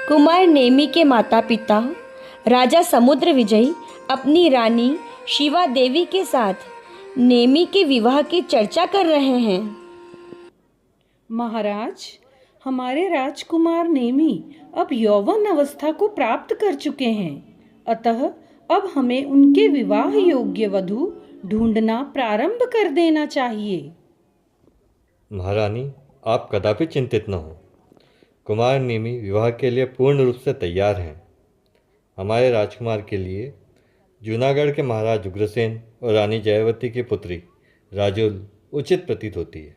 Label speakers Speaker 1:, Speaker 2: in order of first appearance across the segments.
Speaker 1: कुमार नेमी के माता पिता राजा समुद्र विजय अपनी रानी शिवा देवी के साथ नेमी के विवाह की चर्चा कर रहे हैं।
Speaker 2: महाराज, हमारे राजकुमार नेमी अब यौवन अवस्था को प्राप्त कर चुके हैं, अतः अब हमें उनके विवाह योग्य वधू ढूंढना प्रारंभ कर देना चाहिए।
Speaker 3: महारानी, आप कदापि चिंतित न हो। कुमार नेमी विवाह के लिए पूर्ण रूप से तैयार हैं। हमारे राजकुमार के लिए जूनागढ़ के महाराज उग्रसेन और रानी जयवती की पुत्री राजुल उचित प्रतीत होती है।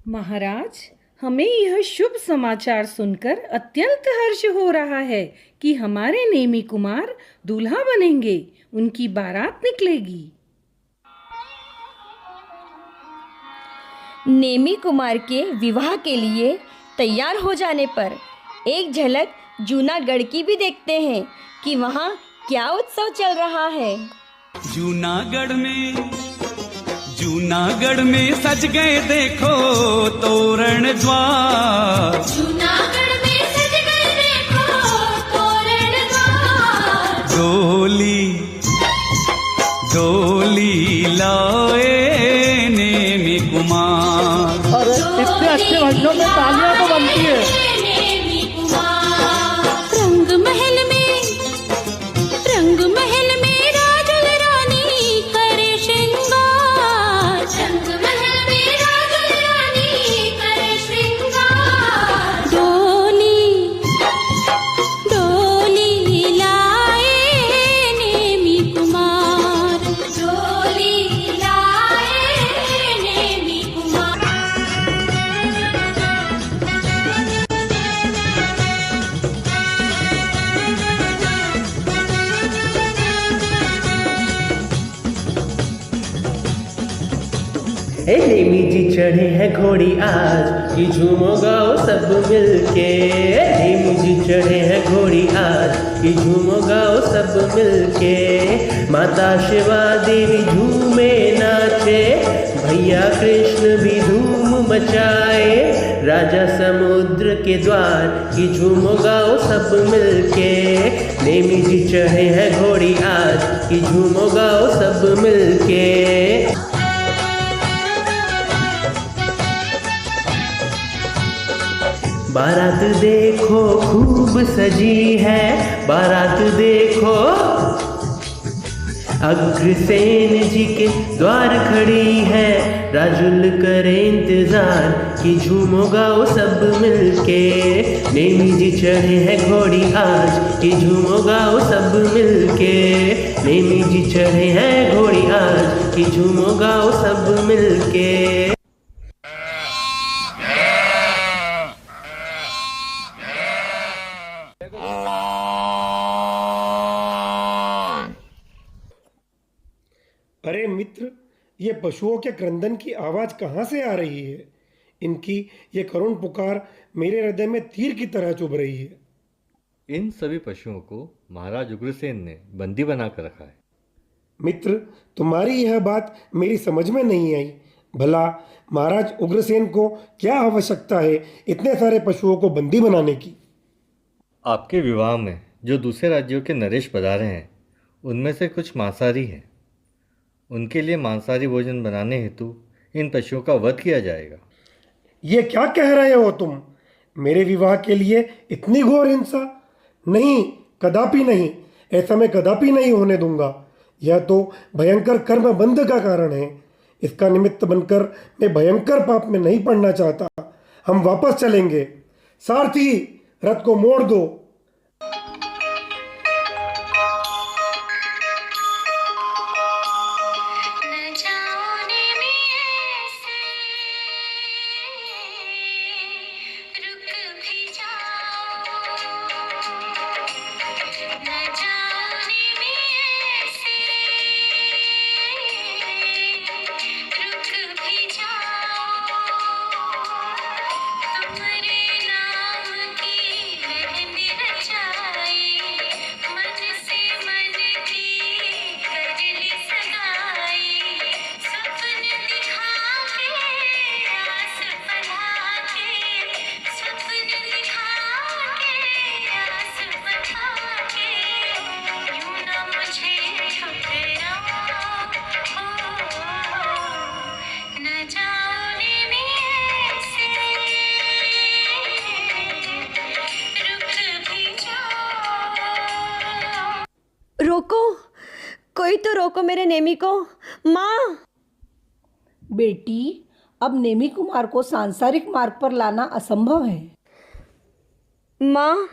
Speaker 2: महाराज, हमें यह शुभ समाचार सुनकर अत्यंत हर्ष हो रहा है कि हमारे नेमी कुमार दूल्हा बनेंगे, उनकी बारात निकलेगी।
Speaker 1: नेमी कुमार के विवाह के लिए तैयार हो जाने पर एक झलक जूनागढ़ की भी देखते हैं कि वहाँ क्या उत्सव चल रहा है।
Speaker 4: जूनागढ़ में सज गए देखो तोरण द्वार। जूनागढ़ में सज गए देखो तोरण द्वार। डोली लाए नेमी कुमार।
Speaker 5: अरे इतने अच्छे भजनों में तालियां तो बनती है।
Speaker 6: नेमी जी चढ़े हैं घोड़ी आज कि झूमो गाओ सब मिलके। नेमी जी चढ़े हैं घोड़ी आज कि झूमो गाओ सब मिलके। माता शिवा देवी झूमे नाचे, भैया कृष्ण भी धूम मचाए। राजा समुद्र के द्वार कि झूमो गाओ सब मिलके। नेमी जी चढ़े हैं घोड़ी आज कि झूमो गाओ सब मिलके। बारात देखो खूब सजी है, बारात देखो अग्रसेन जी के द्वार खड़ी है। राजुल करे इंतजार कि झूमो गाओ सब मिलके। नेमी जी चढ़े हैं घोड़ी आज कि झूमो गाओ सब मिलके। नेमी जी चढ़े हैं घोड़ी आज कि झूमो गाओ सब मिलके।
Speaker 7: अरे मित्र, ये पशुओं के क्रंदन की आवाज़ कहाँ से आ रही है? इनकी ये करुण पुकार मेरे हृदय में तीर की तरह चुभ रही है।
Speaker 3: इन सभी पशुओं को महाराज उग्रसेन ने बंदी बनाकर रखा है।
Speaker 7: मित्र, तुम्हारी यह बात मेरी समझ में नहीं आई। भला महाराज उग्रसेन को क्या आवश्यकता है इतने सारे पशुओं को बंदी बनाने की?
Speaker 3: आपके विवाह में जो दूसरे राज्यों के नरेश पधारे हैं, उनमें से कुछ मांसाहारी हैं। उनके लिए मांसाहारी भोजन बनाने हेतु इन पशुओं का वध किया जाएगा।
Speaker 7: ये क्या कह रहे हो तुम? मेरे विवाह के लिए इतनी घोर हिंसा? नहीं, कदापि नहीं। ऐसा मैं कदापि नहीं होने दूंगा। यह तो भयंकर कर्म बंध का कारण है। इसका निमित्त बनकर मैं भयंकर पाप में नहीं पड़ना चाहता। हम वापस चलेंगे। सारथी, रथ को मोड़ दो।
Speaker 4: तुम्हारे नाम की
Speaker 1: कोई तो रोको मेरे नेमी को। माँ।
Speaker 2: बेटी, अब नेमी कुमार को सांसारिक मार्ग पर लाना असंभव है।
Speaker 1: माँ,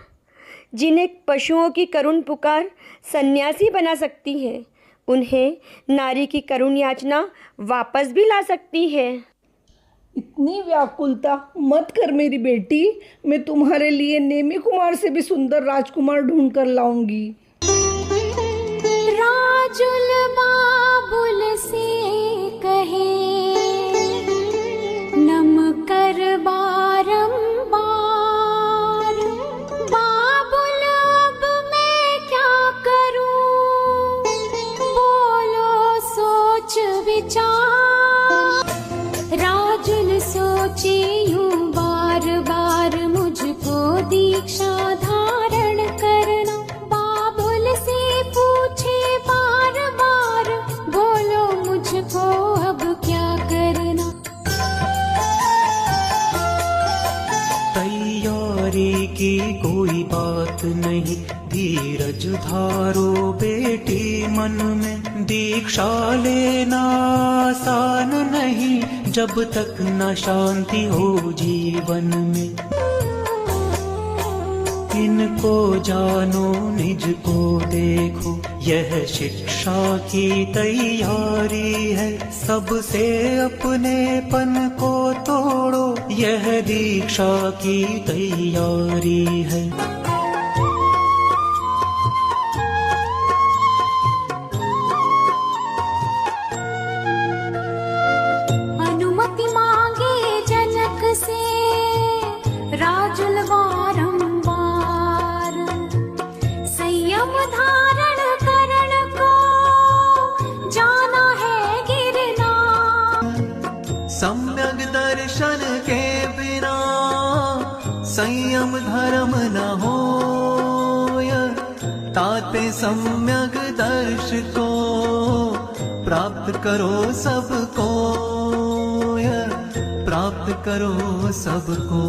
Speaker 1: जिन्हें पशुओं की करुण पुकार सन्यासी बना सकती है, उन्हें नारी की करुण याचना वापस भी ला सकती है।
Speaker 2: इतनी व्याकुलता मत कर मेरी बेटी, मैं तुम्हारे लिए नेमी कुमार से भी सुंदर राजकुमार ढूंढ कर लाऊंगी।
Speaker 8: राजुल बाबुल से कहे नम कर बारंबार, बाबुल अब मैं क्या करूं, बोलो सोच विचार। राजुल सोचे यूं बार बार, मुझको दीक्षा धारण करना। बाबुल से पूछे बार बार, बोलो मुझको अब क्या करना।
Speaker 4: तैयारी की कोई बात नहीं, धीरज धारो बेटी मन में। दीक्षा लेना आसान नहीं, जब तक न शांति हो जीवन में। इनको जानो निज को देखो, यह शिक्षा की तैयारी है। सबसे अपनेपन को तोड़ो, यह दीक्षा की तैयारी है।
Speaker 8: अनुमति मांगे जनक से राजुल बारंबार, संयम धारण करण को जाना है गिरना।
Speaker 4: सम्यक दर्शन के बिना संयम धर्म न होय, ताते सम्यक दर्श को प्राप्त करो सबको, प्राप्त करो सबको।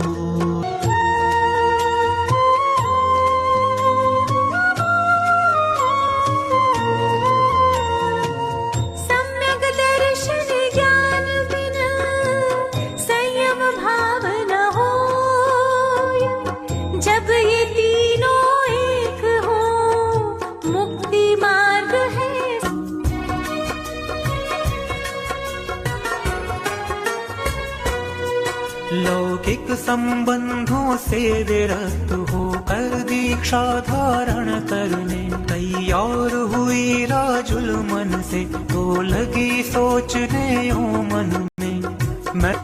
Speaker 8: सम्यक दर्शन ज्ञान बिना संयम भाव न होय, जब ये तीनों एक हो मुक्ति मार्ग है।
Speaker 4: लौकिक संबंधों से विरक्त होकर दीक्षा धारण करने तैयार हुई राजुल मन से, तो लगी सोचने ओ मन में मैं।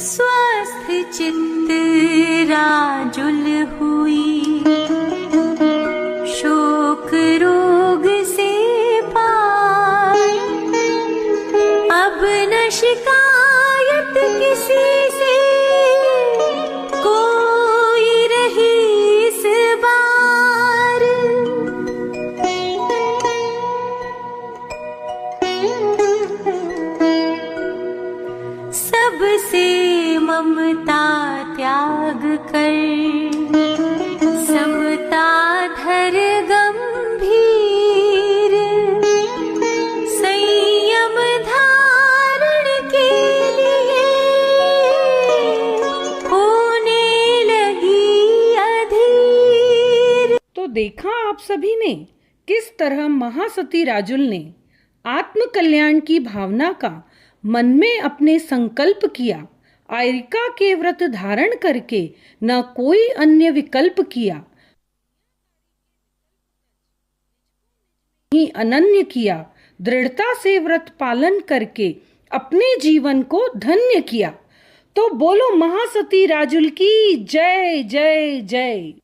Speaker 8: स्वस्थ चित्त राजुल हुई, शोक रोग से पार। अब न शिकायत किसी से कोई रही इस बार। सबसे ममता त्याग कर, समता धर गंभीर। संयम धारण के लिए होने लगी अधीर।
Speaker 2: तो देखा आप सभी ने किस तरह महासती राजुल ने आत्म कल्याण की भावना का मन में अपने संकल्प किया। आयरिका के व्रत धारण करके न कोई अन्य विकल्प किया, ही अनन्य किया। दृढ़ता से व्रत पालन करके अपने जीवन को धन्य किया। तो बोलो महासती राजुल की जय जय जय।